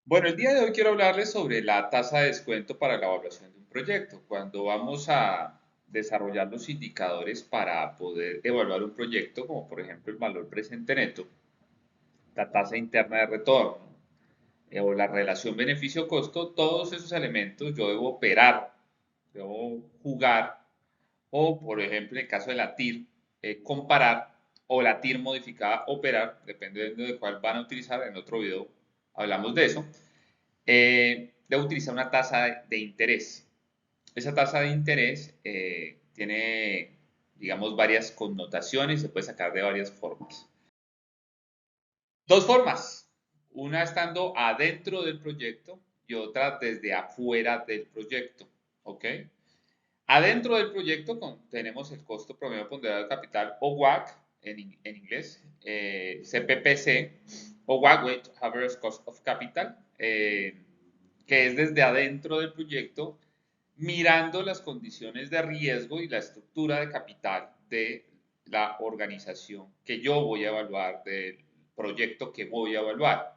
Bueno, el día de hoy quiero hablarles sobre la tasa de descuento para la evaluación de un proyecto. Cuando vamos a desarrollar los indicadores para poder evaluar un proyecto, como por ejemplo el valor presente neto, la tasa interna de retorno o la relación beneficio-costo, todos esos elementos yo debo operar, debo jugar o, por ejemplo, en el caso de la TIR, comparar o la TIR modificada, operar, dependiendo de cuál van a utilizar. En otro video hablamos de eso. Debo utilizar una tasa de interés. Esa tasa de interés tiene, digamos, varias connotaciones, se puede sacar de varias formas. Dos formas, una estando adentro del proyecto y otra desde afuera del proyecto, ¿ok? Adentro del proyecto tenemos el costo promedio ponderado de capital o WACC en inglés, CPPC o WACC, Weighted Average Cost of Capital, que es desde adentro del proyecto, mirando las condiciones de riesgo y la estructura de capital de la organización que yo voy a evaluar, del proyecto que voy a evaluar.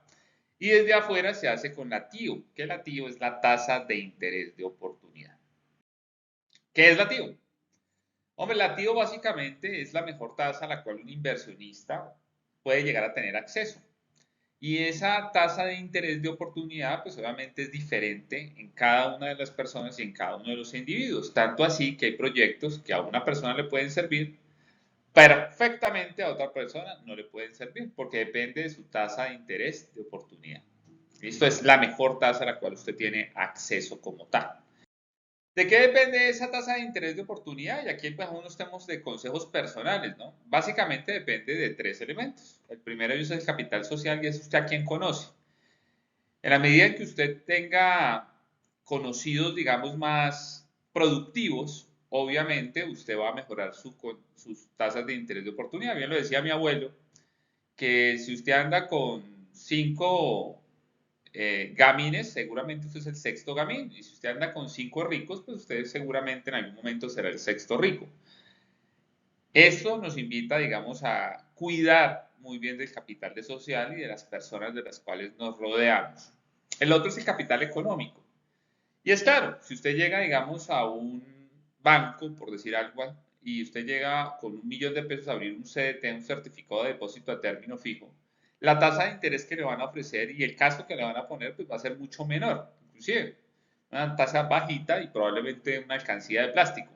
Y desde afuera se hace con la TIO, que la TIO es la tasa de interés de oportunidad. ¿Qué es la TIO? Hombre, la TIO básicamente es la mejor tasa a la cual un inversionista puede llegar a tener acceso. Y esa tasa de interés de oportunidad, pues obviamente es diferente en cada una de las personas y en cada uno de los individuos. Tanto así que hay proyectos que a una persona le pueden servir perfectamente, a otra persona no le pueden servir, porque depende de su tasa de interés de oportunidad. Esto es la mejor tasa a la cual usted tiene acceso como tal. ¿De qué depende esa tasa de interés de oportunidad? Y aquí pues unos temas de consejos personales, ¿no? Básicamente depende de tres elementos. El primero es el capital social y es usted a quien conoce. En la medida en que usted tenga conocidos, digamos, más productivos, obviamente usted va a mejorar sus tasas de interés de oportunidad. Bien lo decía mi abuelo, que si usted anda con cinco gamines, seguramente usted es el sexto gamín. Y si usted anda con cinco ricos, pues usted seguramente en algún momento será el sexto rico. Esto nos invita, digamos, a cuidar muy bien del capital de social y de las personas de las cuales nos rodeamos. El otro es el capital económico. Y es claro, si usted llega, digamos, a un banco, por decir algo, y usted llega con 1.000.000 de pesos a abrir un CDT, un certificado de depósito a término fijo, la tasa de interés que le van a ofrecer y el caso que le van a poner, pues va a ser mucho menor, inclusive una tasa bajita y probablemente una alcancía de plástico.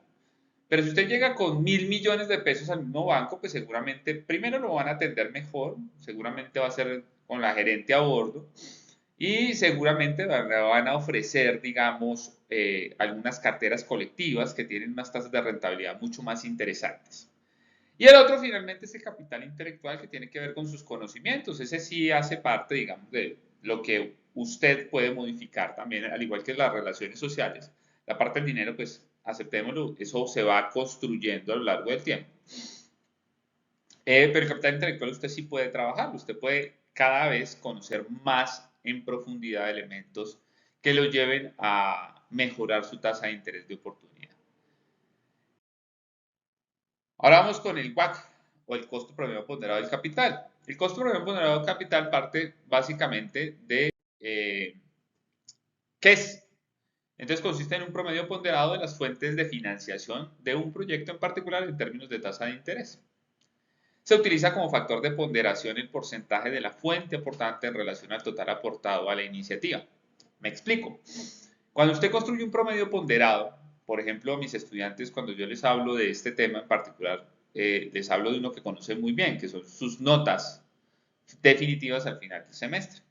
Pero si usted llega con 1.000.000.000 de pesos al mismo banco, pues seguramente primero lo van a atender mejor, seguramente va a ser con la gerente a bordo y seguramente le van a ofrecer, digamos, algunas carteras colectivas que tienen unas tasas de rentabilidad mucho más interesantes. Y el otro finalmente es el capital intelectual que tiene que ver con sus conocimientos. Ese sí hace parte, digamos, de lo que usted puede modificar también, al igual que las relaciones sociales. La parte del dinero, pues aceptémoslo, eso se va construyendo a lo largo del tiempo. Pero el capital intelectual usted sí puede trabajar, usted puede cada vez conocer más en profundidad elementos que lo lleven a mejorar su tasa de interés de oportunidad. Ahora vamos con el WACC o el costo promedio ponderado del capital. El costo promedio ponderado del capital parte básicamente de ¿qué es? Entonces consiste en un promedio ponderado de las fuentes de financiación de un proyecto en particular en términos de tasa de interés. Se utiliza como factor de ponderación el porcentaje de la fuente aportante en relación al total aportado a la iniciativa. Me explico. Cuando usted construye un promedio ponderado, por ejemplo, a mis estudiantes, cuando yo les hablo de este tema en particular, les hablo de uno que conocen muy bien, que son sus notas definitivas al final del semestre.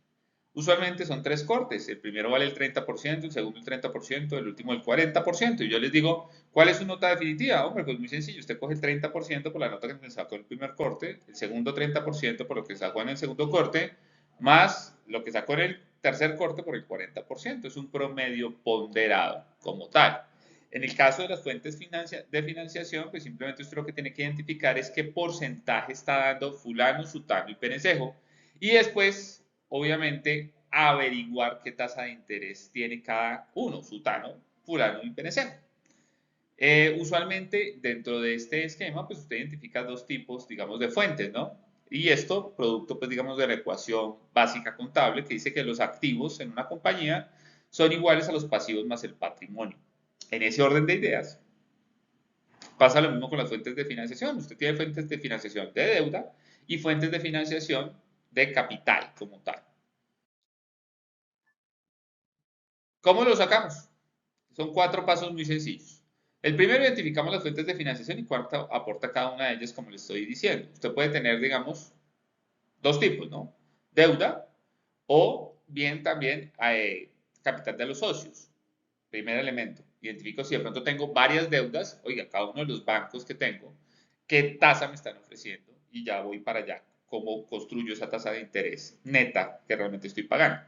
Usualmente son tres cortes, el primero vale el 30%, el segundo el 30%, el último el 40%. Y yo les digo, ¿cuál es su nota definitiva? Hombre, pues muy sencillo, usted coge el 30% por la nota que me sacó en el primer corte, el segundo 30% por lo que sacó en el segundo corte, más lo que sacó en el tercer corte por el 40%. Es un promedio ponderado como tal. En el caso de las fuentes de financiación, pues simplemente usted lo que tiene que identificar es qué porcentaje está dando fulano, sutano y perencejo. Y después obviamente, averiguar qué tasa de interés tiene cada uno, sutano, fulano y perencejo. Usualmente, dentro de este esquema, pues usted identifica dos tipos, digamos, de fuentes, ¿no? Y esto, producto, pues digamos, de la ecuación básica contable que dice que los activos en una compañía son iguales a los pasivos más el patrimonio. En ese orden de ideas, pasa lo mismo con las fuentes de financiación. Usted tiene fuentes de financiación de deuda y fuentes de financiación de capital como tal. ¿Cómo lo sacamos? Son cuatro pasos muy sencillos. El primero, identificamos las fuentes de financiación y cuánto aporta cada una de ellas, como le estoy diciendo. Usted puede tener, digamos, dos tipos, ¿no? Deuda o bien también capital de los socios. Primer elemento, identifico si de pronto tengo varias deudas, oiga, cada uno de los bancos que tengo, qué tasa me están ofreciendo y ya voy para allá. Cómo construyo esa tasa de interés neta que realmente estoy pagando.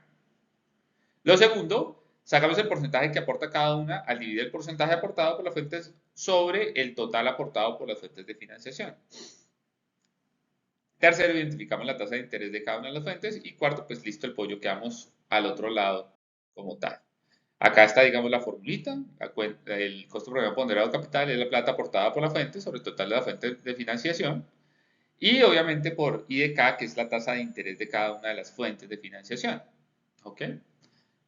Lo segundo, sacamos el porcentaje que aporta cada una al dividir el porcentaje aportado por las fuentes sobre el total aportado por las fuentes de financiación. Tercero, identificamos la tasa de interés de cada una de las fuentes. Y cuarto, pues listo el pollo, quedamos al otro lado como tal. Acá está, digamos, la formulita. El costo promedio ponderado de capital es la plata aportada por la fuente sobre el total de la fuente de financiación. Y obviamente por I de K, que es la tasa de interés de cada una de las fuentes de financiación. ¿Ok?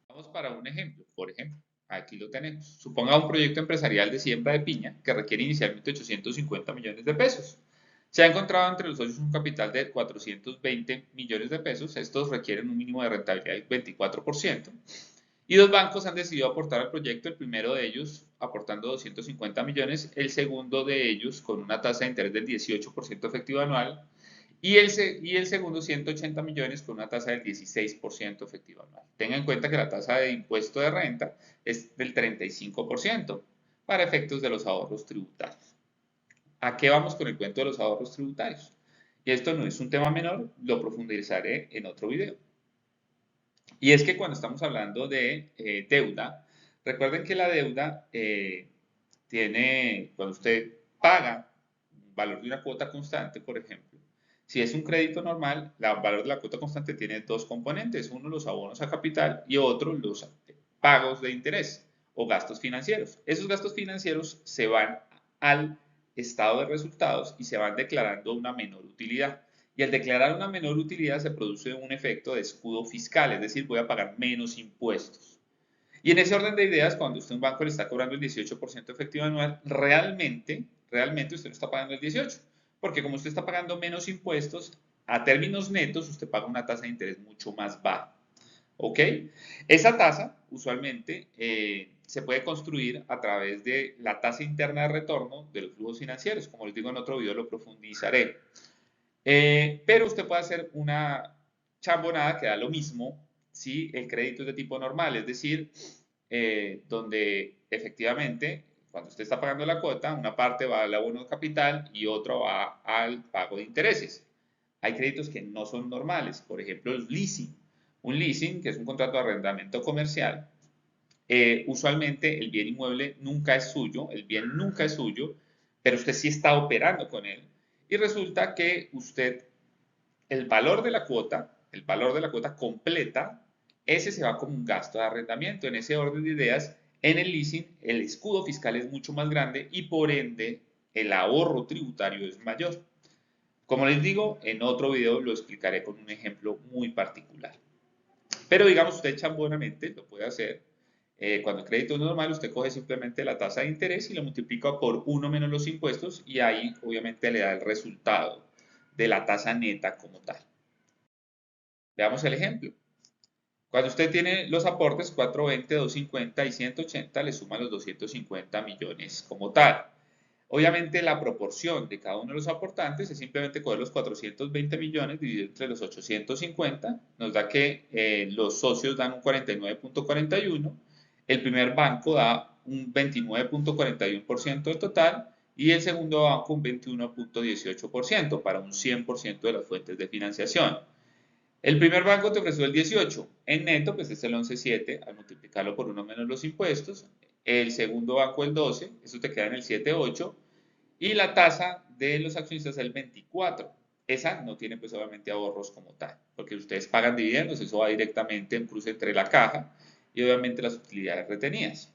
Vamos para un ejemplo. Por ejemplo, aquí lo tenemos. Suponga un proyecto empresarial de siembra de piña que requiere inicialmente 850 millones de pesos. Se ha encontrado entre los socios un capital de 420 millones de pesos. Estos requieren un mínimo de rentabilidad del 24%. Y dos bancos han decidido aportar al proyecto, el primero de ellos aportando 250 millones, el segundo de ellos con una tasa de interés del 18% efectivo anual y el segundo 180 millones con una tasa del 16% efectivo anual. Tenga en cuenta que la tasa de impuesto de renta es del 35% para efectos de los ahorros tributarios. ¿A qué vamos con el cuento de los ahorros tributarios? Y esto no es un tema menor, lo profundizaré en otro video. Y es que cuando estamos hablando de deuda, recuerden que la deuda tiene, cuando usted paga un valor de una cuota constante, por ejemplo, si es un crédito normal, el valor de la cuota constante tiene dos componentes, uno los abonos a capital y otro los pagos de interés o gastos financieros. Esos gastos financieros se van al estado de resultados y se van declarando una menor utilidad. Y al declarar una menor utilidad se produce un efecto de escudo fiscal, es decir, voy a pagar menos impuestos. Y en ese orden de ideas, cuando usted a un banco le está cobrando el 18% efectivo anual, realmente usted no está pagando el 18%, porque como usted está pagando menos impuestos, a términos netos usted paga una tasa de interés mucho más baja. ¿Ok? Esa tasa usualmente se puede construir a través de la tasa interna de retorno de los flujos financieros. Como les digo en otro video lo profundizaré. Pero usted puede hacer una chambonada que da lo mismo si el crédito es de tipo normal, es decir, donde efectivamente cuando usted está pagando la cuota, una parte va al abono de capital y otra va al pago de intereses. Hay créditos que no son normales, por ejemplo el leasing. Un leasing, que es un contrato de arrendamiento comercial, usualmente el bien inmueble nunca es suyo, el bien nunca es suyo, pero usted sí está operando con él. Y resulta que usted, el valor de la cuota completa, ese se va como un gasto de arrendamiento. En ese orden de ideas, en el leasing, el escudo fiscal es mucho más grande y por ende el ahorro tributario es mayor. Como les digo, en otro video lo explicaré con un ejemplo muy particular. Pero digamos, usted chambonamente lo puede hacer. Cuando el crédito es normal, usted coge simplemente la tasa de interés y lo multiplica por uno menos los impuestos y ahí obviamente le da el resultado de la tasa neta como tal. Veamos el ejemplo. Cuando usted tiene los aportes 420, 250 y 180, le suman los 250 millones como tal. Obviamente la proporción de cada uno de los aportantes es simplemente coger los 420 millones dividido entre los 850, nos da que los socios dan un 49.41, el primer banco da un 29.41% del total y el segundo banco un 21.18% para un 100% de las fuentes de financiación. El primer banco te ofreció el 18, en neto pues es el 11.7 al multiplicarlo por uno menos los impuestos, el segundo banco el 12, eso te queda en el 7.8 y la tasa de los accionistas es el 24. Esa no tiene pues obviamente ahorros como tal, porque ustedes pagan dividendos, eso va directamente en cruce entre la caja y obviamente las utilidades retenidas.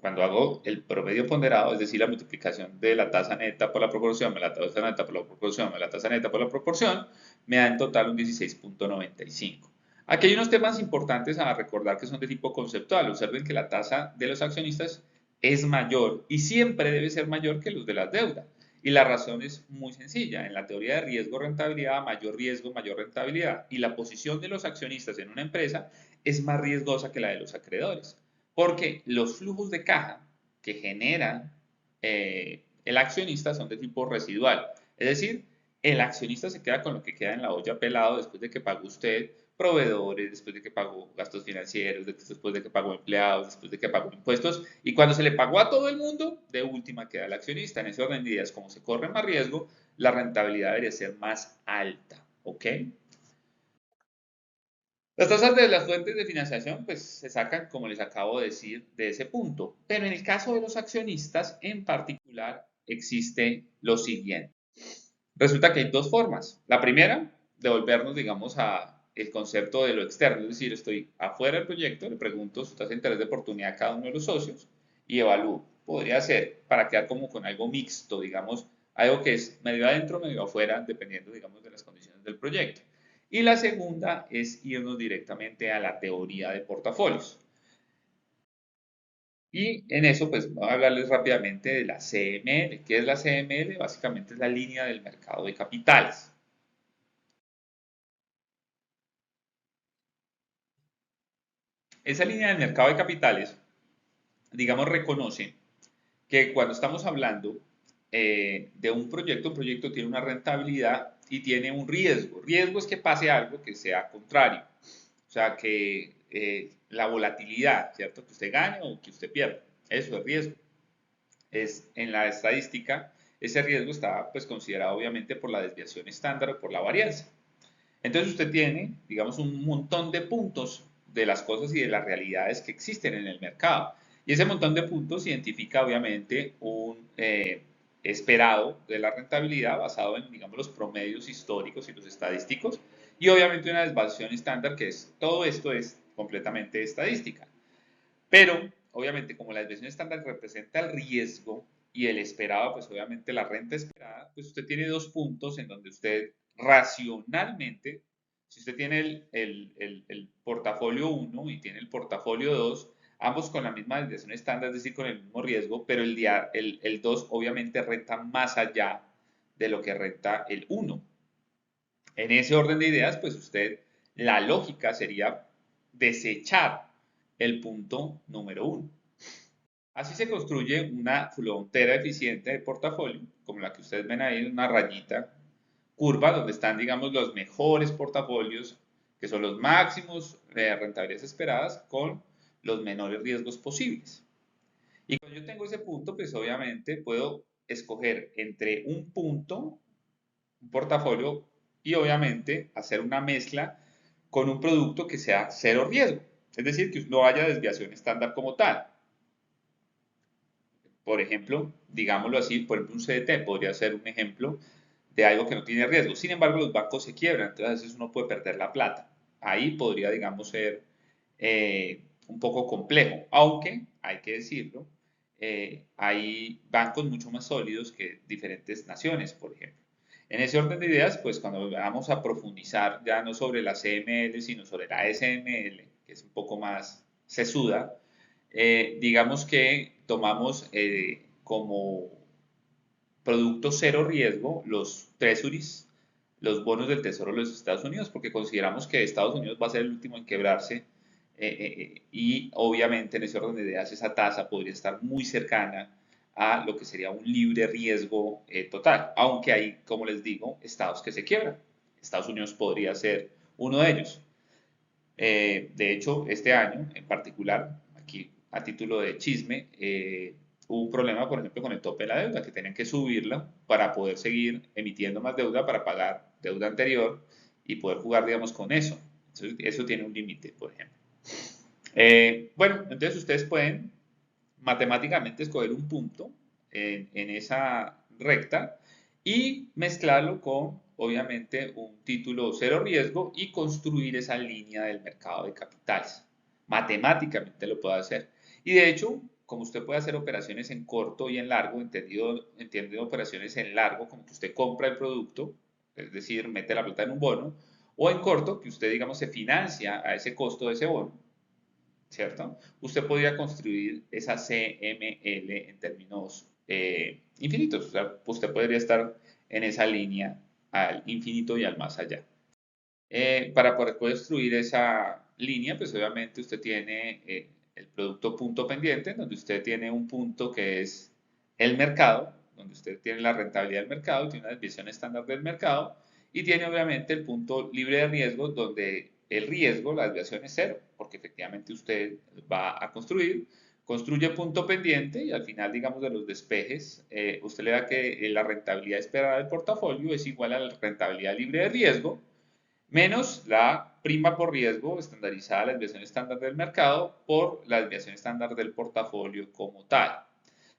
Cuando hago el promedio ponderado, es decir, la multiplicación de la tasa neta por la proporción, de la tasa neta por la proporción, de la tasa neta por la proporción, me da en total un 16,95. Aquí hay unos temas importantes a recordar que son de tipo conceptual. Observen que la tasa de los accionistas es mayor y siempre debe ser mayor que los de las deudas. Y la razón es muy sencilla. En la teoría de riesgo-rentabilidad, mayor riesgo, mayor rentabilidad. Y la posición de los accionistas en una empresa es más riesgosa que la de los acreedores. Porque los flujos de caja que genera el accionista son de tipo residual. Es decir, el accionista se queda con lo que queda en la olla pelado después de que pagó usted proveedores, después de que pagó gastos financieros, después de que pagó empleados, después de que pagó impuestos, y cuando se le pagó a todo el mundo, de última queda el accionista. En ese orden de ideas, como se corre más riesgo, la rentabilidad debería ser más alta, ¿ok? Las tasas de las fuentes de financiación pues se sacan, como les acabo de decir, de ese punto, pero en el caso de los accionistas en particular existe lo siguiente. Resulta que hay dos formas. La primera, devolvernos, digamos, a el concepto de lo externo, es decir, estoy afuera del proyecto, le pregunto su tasa de interés de oportunidad a cada uno de los socios y evalúo. Podría ser para quedar como con algo mixto, digamos, algo que es medio adentro, medio afuera, dependiendo, digamos, de las condiciones del proyecto. Y la segunda es irnos directamente a la teoría de portafolios. Y en eso, pues, voy a hablarles rápidamente de la CML. ¿Qué es la CML? Básicamente es la línea del mercado de capitales. Esa línea del mercado de capitales, digamos, reconoce que cuando estamos hablando de un proyecto tiene una rentabilidad y tiene un riesgo. Riesgo es que pase algo que sea contrario. O sea, que la volatilidad, ¿cierto? Que usted gane o que usted pierda. Eso es riesgo. Es en la estadística, ese riesgo está pues considerado obviamente por la desviación estándar o por la varianza. Entonces usted tiene, digamos, un montón de puntos de las cosas y de las realidades que existen en el mercado. Y ese montón de puntos identifica obviamente un esperado de la rentabilidad basado en, digamos, los promedios históricos y los estadísticos. Y obviamente una desviación estándar que es, todo esto es completamente estadística. Pero, obviamente, como la desviación estándar representa el riesgo y el esperado, pues obviamente la renta esperada, pues usted tiene dos puntos en donde usted racionalmente, si usted tiene el portafolio 1 y tiene el portafolio 2, ambos con la misma desviación estándar, es decir, con el mismo riesgo, pero el 2 obviamente renta más allá de lo que renta el 1. En ese orden de ideas, pues usted, la lógica sería desechar el punto número 1. Así se construye una frontera eficiente de portafolio, como la que ustedes ven ahí, una rayita curva donde están, digamos, los mejores portafolios, que son los máximos rentabilidades esperadas con los menores riesgos posibles. Y cuando yo tengo ese punto, pues obviamente puedo escoger entre un punto, un portafolio, y obviamente hacer una mezcla con un producto que sea cero riesgo. Es decir, que no haya desviación estándar como tal. Por ejemplo, digámoslo así, por ejemplo, un CDT podría ser un ejemplo de algo que no tiene riesgo. Sin embargo, los bancos se quiebran, entonces a veces uno puede perder la plata. Ahí podría, digamos, ser un poco complejo, aunque hay que decirlo, hay bancos mucho más sólidos que diferentes naciones, por ejemplo. En ese orden de ideas, pues cuando vamos a profundizar ya no sobre la CML, sino sobre la SML, que es un poco más sesuda, digamos que tomamos como producto cero riesgo los treasuries, los bonos del Tesoro de los Estados Unidos, porque consideramos que Estados Unidos va a ser el último en quebrarse y obviamente en ese orden de ideas esa tasa podría estar muy cercana a lo que sería un libre riesgo total, aunque hay, como les digo, estados que se quiebran. Estados Unidos podría ser uno de ellos. De hecho, este año en particular, aquí a título de chisme, hubo un problema, por ejemplo, con el tope de la deuda, que tenían que subirla para poder seguir emitiendo más deuda para pagar deuda anterior y poder jugar, digamos, con eso. Eso tiene un límite, por ejemplo. Bueno, entonces ustedes pueden matemáticamente escoger un punto en esa recta y mezclarlo con, obviamente, un título cero riesgo y construir esa línea del mercado de capitales. Matemáticamente lo puedo hacer. Y de hecho, como usted puede hacer operaciones en corto y en largo, entendido operaciones en largo, como que usted compra el producto, es decir, mete la plata en un bono, o en corto, que usted, digamos, se financia a ese costo de ese bono, ¿cierto? Usted podría construir esa CML en términos infinitos. O sea, usted podría estar en esa línea al infinito y al más allá. Para poder construir esa línea, pues obviamente usted tiene el producto punto pendiente, donde usted tiene un punto que es el mercado, donde usted tiene la rentabilidad del mercado, tiene una desviación estándar del mercado, y tiene obviamente el punto libre de riesgo, donde el riesgo, la desviación es cero, porque efectivamente usted va a construye punto pendiente y al final, digamos, de los despejes, usted le da que la rentabilidad esperada del portafolio es igual a la rentabilidad libre de riesgo, menos la prima por riesgo estandarizada, la desviación estándar del mercado, por la desviación estándar del portafolio como tal.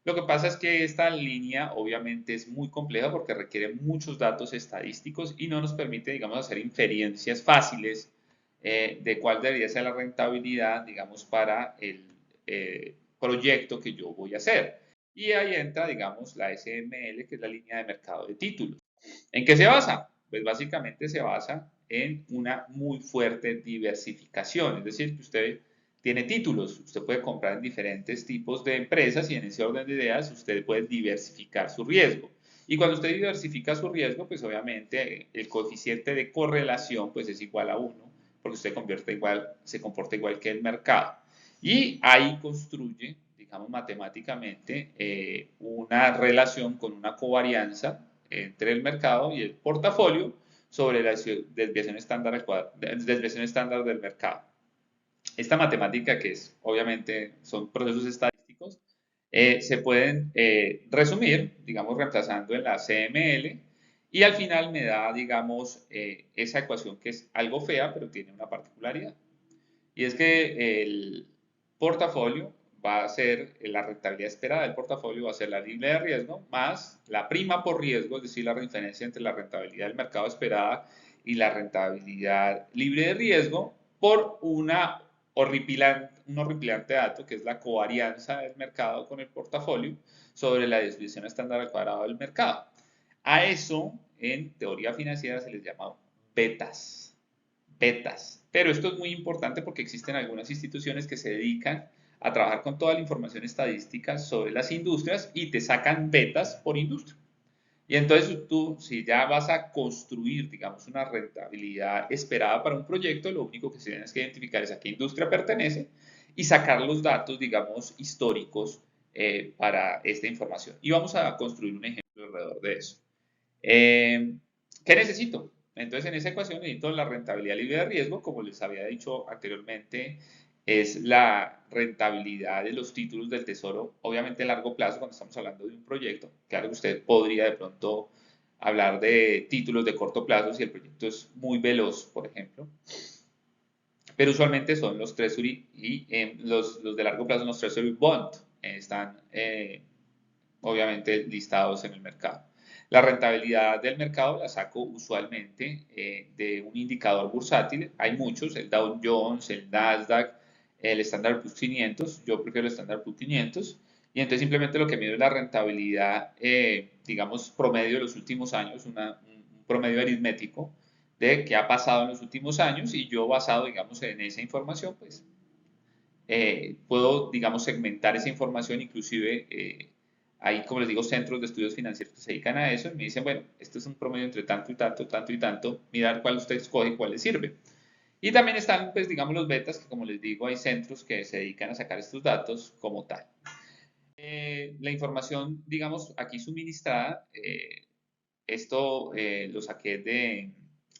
Lo que pasa es que esta línea obviamente es muy compleja porque requiere muchos datos estadísticos y no nos permite, digamos, hacer inferencias fáciles de cuál debería ser la rentabilidad, digamos, para el proyecto que yo voy a hacer. Y ahí entra, digamos, la SML, que es la línea de mercado de títulos. ¿En qué se basa? Pues básicamente se basa en una muy fuerte diversificación, es decir, que usted tiene títulos, usted puede comprar en diferentes tipos de empresas y en ese orden de ideas usted puede diversificar su riesgo. Y cuando usted diversifica su riesgo, pues obviamente el coeficiente de correlación pues es igual a 1, porque usted se comporta igual que el mercado. Y ahí construye, digamos matemáticamente, una relación con una covarianza entre el mercado y el portafolio sobre la desviación estándar del mercado. Esta matemática, que es obviamente son procesos estadísticos, se pueden resumir, digamos, reemplazando en la CML y al final me da, digamos, esa ecuación que es algo fea, pero tiene una particularidad. Y es que el portafolio va a ser, la rentabilidad esperada del portafolio va a ser la libre de riesgo más la prima por riesgo, es decir, la diferencia entre la rentabilidad del mercado esperada y la rentabilidad libre de riesgo por un horripilante dato que es la covarianza del mercado con el portafolio sobre la desviación estándar al cuadrado del mercado. A eso, en teoría financiera, se les llama betas. Betas. Pero esto es muy importante porque existen algunas instituciones que se dedican a trabajar con toda la información estadística sobre las industrias y te sacan betas por industria. Y entonces tú, si ya vas a construir, digamos, una rentabilidad esperada para un proyecto, lo único que se tienes que identificar es a qué industria pertenece y sacar los datos, digamos, históricos para esta información. Y vamos a construir un ejemplo alrededor de eso. ¿Qué necesito? Entonces, en esa ecuación necesito la rentabilidad libre de riesgo, como les había dicho anteriormente, es la rentabilidad de los títulos del tesoro, obviamente a largo plazo, cuando estamos hablando de un proyecto. Claro que usted podría de pronto hablar de títulos de corto plazo si el proyecto es muy veloz, por ejemplo, pero usualmente son los Treasury y los de largo plazo, los Treasury Bond, están obviamente listados en el mercado. La rentabilidad del mercado la saco usualmente de un indicador bursátil. Hay muchos, el Dow Jones, el Nasdaq, el Standard Poor's 500. Yo prefiero el Standard Poor's 500. Y entonces simplemente lo que mido es la rentabilidad, digamos, promedio de los últimos años, un promedio aritmético de qué ha pasado en los últimos años y yo basado, digamos, en esa información, pues puedo, digamos, segmentar esa información, inclusive hay, como les digo, centros de estudios financieros que se dedican a eso y me dicen, bueno, este es un promedio entre tanto y tanto, tanto y tanto, mirar cuál usted escoge y cuál le sirve. Y también están, pues, digamos, los betas, que como les digo, hay centros que se dedican a sacar estos datos como tal. La información, digamos, aquí suministrada, esto lo saqué de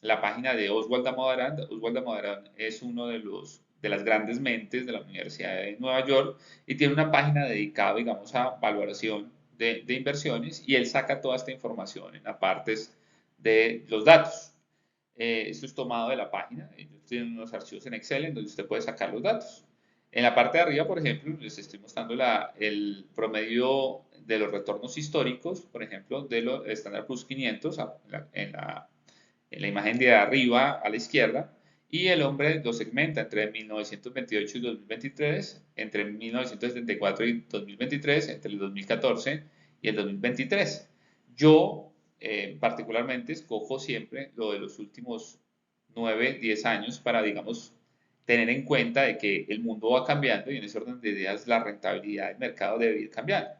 la página de Oswald Damodaran. Oswald Damodaran es uno de las grandes mentes de la Universidad de Nueva York y tiene una página dedicada, digamos, a valoración de inversiones y él saca toda esta información en las partes de los datos. Esto es tomado de la página. Ellos tienen unos archivos en Excel en donde usted puede sacar los datos. En la parte de arriba, por ejemplo, les estoy mostrando el promedio de los retornos históricos, por ejemplo, de los Standard Poor's 500 en la imagen de arriba a la izquierda y el hombre lo segmenta entre 1928 y 2023, entre 1974 y 2023, entre el 2014 y el 2023. Yo particularmente escojo siempre lo de los últimos 9, 10 años para, digamos, tener en cuenta de que el mundo va cambiando y en ese orden de ideas la rentabilidad del mercado debe ir cambiando.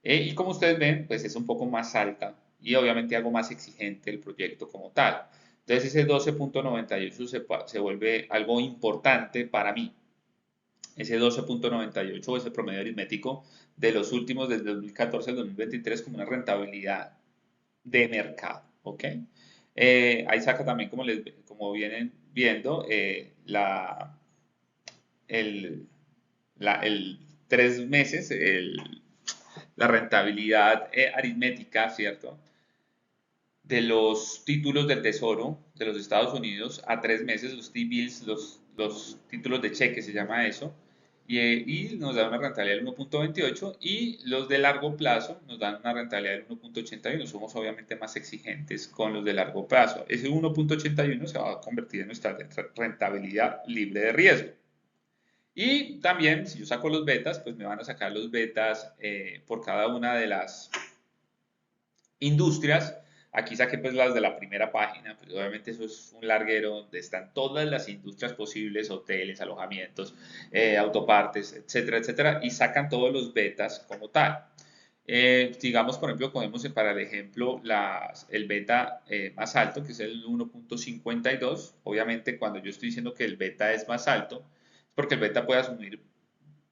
Y como ustedes ven, pues es un poco más alta y obviamente algo más exigente el proyecto como tal. Entonces ese 12.98 se vuelve algo importante para mí. Ese 12.98 o ese promedio aritmético de los últimos desde 2014 al 2023 como una rentabilidad de mercado. ¿Ok? Ahí saca también, como vienen viendo, el, el 3 meses, la rentabilidad aritmética, ¿cierto? De los títulos del Tesoro de los Estados Unidos a 3 meses, los T-bills, los títulos de cheque se llama eso, y nos da una rentabilidad del 1.28 y los de largo plazo nos dan una rentabilidad del 1.81. Somos obviamente más exigentes con los de largo plazo. Ese 1.81 se va a convertir en nuestra rentabilidad libre de riesgo. Y también, si yo saco los betas, pues me van a sacar los betas por cada una de las industrias. Aquí saqué pues las de la primera página, pues obviamente eso es un larguero donde están todas las industrias posibles, hoteles, alojamientos, autopartes, etcétera, etcétera, y sacan todos los betas como tal. Digamos, por ejemplo, cogemos para el ejemplo el beta más alto, que es el 1.52. Obviamente, cuando yo estoy diciendo que el beta es más alto, es porque el beta puede asumir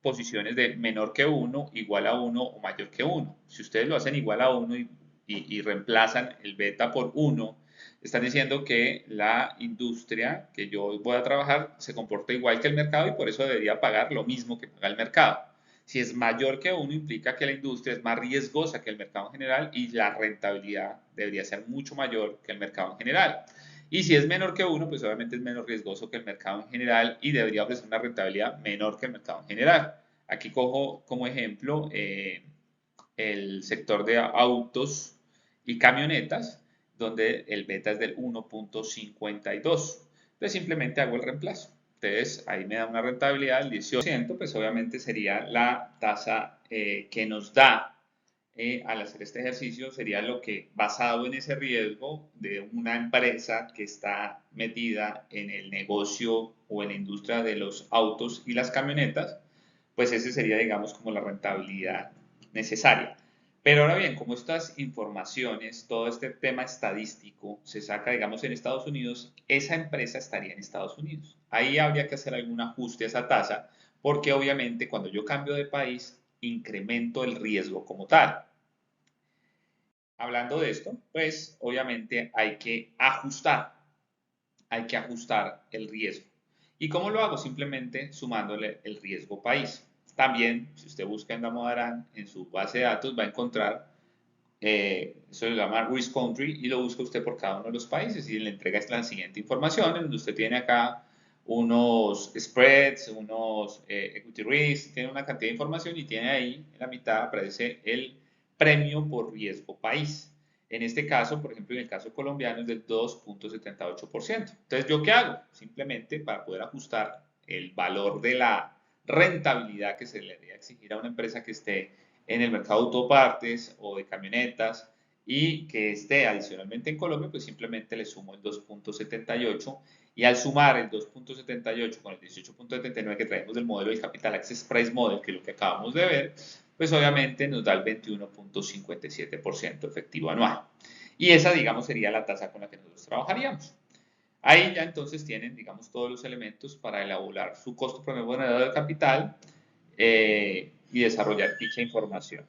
posiciones de menor que 1, igual a 1 o mayor que 1. Si ustedes lo hacen igual a 1 y reemplazan el beta por 1, están diciendo que la industria que yo voy a trabajar se comporta igual que el mercado y por eso debería pagar lo mismo que paga el mercado. Si es mayor que 1, implica que la industria es más riesgosa que el mercado en general y la rentabilidad debería ser mucho mayor que el mercado en general. Y si es menor que 1, pues obviamente es menos riesgoso que el mercado en general y debería ofrecer una rentabilidad menor que el mercado en general. Aquí cojo como ejemplo el sector de autos y camionetas, donde el beta es del 1.52. Entonces simplemente hago el reemplazo. Entonces ahí me da una rentabilidad del 18%, pues obviamente sería la tasa que nos da al hacer este ejercicio, sería lo que basado en ese riesgo de una empresa que está metida en el negocio o en la industria de los autos y las camionetas, pues ese sería, digamos, como la rentabilidad necesaria. Pero ahora bien, como estas informaciones, todo este tema estadístico se saca, digamos, en Estados Unidos, esa empresa estaría en Estados Unidos. Ahí habría que hacer algún ajuste a esa tasa, porque obviamente cuando yo cambio de país, incremento el riesgo como tal. Hablando de esto, pues obviamente hay que ajustar el riesgo. ¿Y cómo lo hago? Simplemente sumándole el riesgo país. También, si usted busca en Damodaran, en su base de datos va a encontrar, eso se llama Risk Country, y lo busca usted por cada uno de los países y le entrega la siguiente información, en donde usted tiene acá unos spreads, unos equity risk, tiene una cantidad de información y tiene ahí en la mitad aparece el premio por riesgo país. En este caso, por ejemplo, en el caso colombiano es del 2.78%. Entonces, ¿yo qué hago? Simplemente para poder ajustar el valor de la rentabilidad que se le debe exigir a una empresa que esté en el mercado de autopartes o de camionetas y que esté adicionalmente en Colombia, pues simplemente le sumo el 2.78 y al sumar el 2.78 con el 18.79 que traemos del modelo del Capital Access Price Model, que es lo que acabamos de ver, pues obviamente nos da el 21.57% efectivo anual. Y esa, digamos, sería la tasa con la que nosotros trabajaríamos. Ahí ya entonces tienen, digamos, todos los elementos para elaborar su costo promedio de capital y desarrollar dicha información.